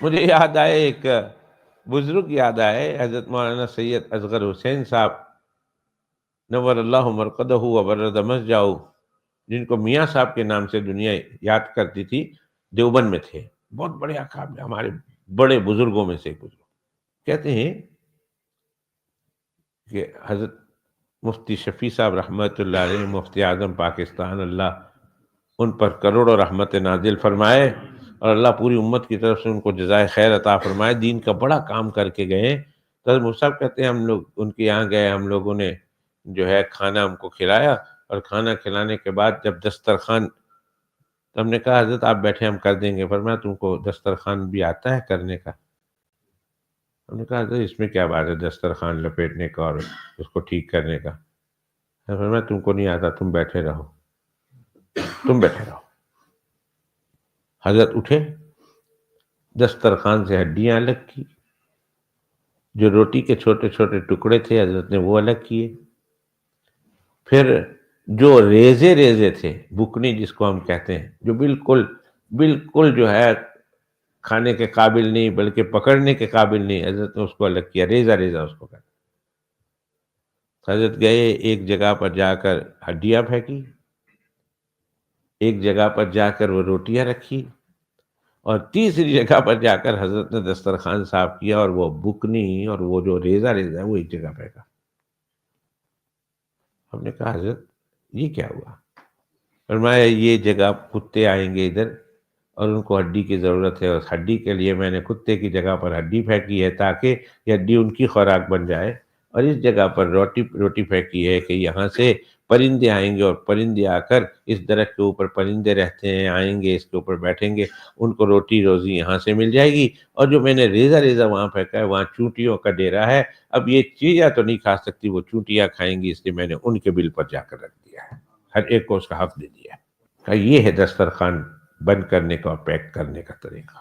مجھے یاد آئے ایک بزرگ یاد آئے، حضرت مولانا سید اصغر حسین صاحب نور اللہ مرقدہ وبرد مسجعہ، جن کو میاں صاحب کے نام سے دنیا یاد کرتی تھی، دیوبند میں تھے، بہت بڑے اکابر، ہمارے بڑے بزرگوں میں سے ایک بزرگ۔ کہتے ہیں کہ حضرت مفتی شفیع صاحب رحمۃ اللہ علیہ، مفتی اعظم پاکستان، اللہ ان پر کروڑوں رحمت نازل فرمائے، اور اللہ پوری امت کی طرف سے ان کو جزائے خیر عطا فرمائے، دین کا بڑا کام کر کے گئے۔ تو حضرت مفتی صاحب کہتے ہیں ہم لوگ ان کے یہاں گئے، ہم لوگوں نے جو ہے کھانا ہم کو کھلایا، اور کھانا کھلانے کے بعد جب دسترخوان، تو ہم نے کہا حضرت آپ بیٹھے ہم کر دیں گے، فرمایا تم کو دسترخوان بھی آتا ہے کرنے کا؟ ہم نے کہا حضرت اس میں کیا بات ہے دسترخوان لپیٹنے کا اور اس کو ٹھیک کرنے کا؟ فرمایا تم کو نہیں آتا، تم بیٹھے رہو، تم بیٹھے رہو۔ حضرت اٹھے، دسترخوان سے ہڈیاں الگ کی، جو روٹی کے چھوٹے چھوٹے ٹکڑے تھے حضرت نے وہ الگ کیے، پھر جو ریزے ریزے تھے، بکنی جس کو ہم کہتے ہیں، جو بالکل بالکل جو ہے کھانے کے قابل نہیں بلکہ پکڑنے کے قابل نہیں، حضرت نے اس کو الگ کیا، ریزہ ریزہ اس کو کہتے۔ حضرت گئے ایک جگہ پر جا کر ہڈیاں پھینکی، ایک جگہ پر جا کر وہ روٹیاں رکھی، اور تیسری جگہ پر جا کر حضرت نے دسترخوان صاف کیا اور وہ بکنی اور وہ جو ریزہ ریزہ ہے وہ ایک جگہ پھینکا۔ ہم نے کہا حضرت یہ کیا ہوا؟ فرمایا یہ جگہ کتے آئیں گے ادھر اور ان کو ہڈی کی ضرورت ہے، اس ہڈی کے لیے میں نے کتے کی جگہ پر ہڈی پھینکی ہے تاکہ یہ ہڈی ان کی خوراک بن جائے، اور اس جگہ پر روٹی پھینکی ہے کہ یہاں سے پرندے آئیں گے، اور پرندے آ کر اس درخت کے اوپر پرندے رہتے ہیں، آئیں گے اس کے اوپر بیٹھیں گے، ان کو روٹی روزی یہاں سے مل جائے گی، اور جو میں نے ریزہ ریزہ وہاں پھینکا ہے وہاں چونٹیوں کا ڈیرا ہے، اب یہ چیزیں تو نہیں کھا سکتی، وہ چونٹیاں کھائیں گی، اس لیے میں نے ان کے بل پر جا کر رکھ دیا ہے، ہر ایک کو اس کا حق دے دیا ہے۔ یہ ہے دسترخوان بند کرنے کا اور پیک کرنے کا طریقہ۔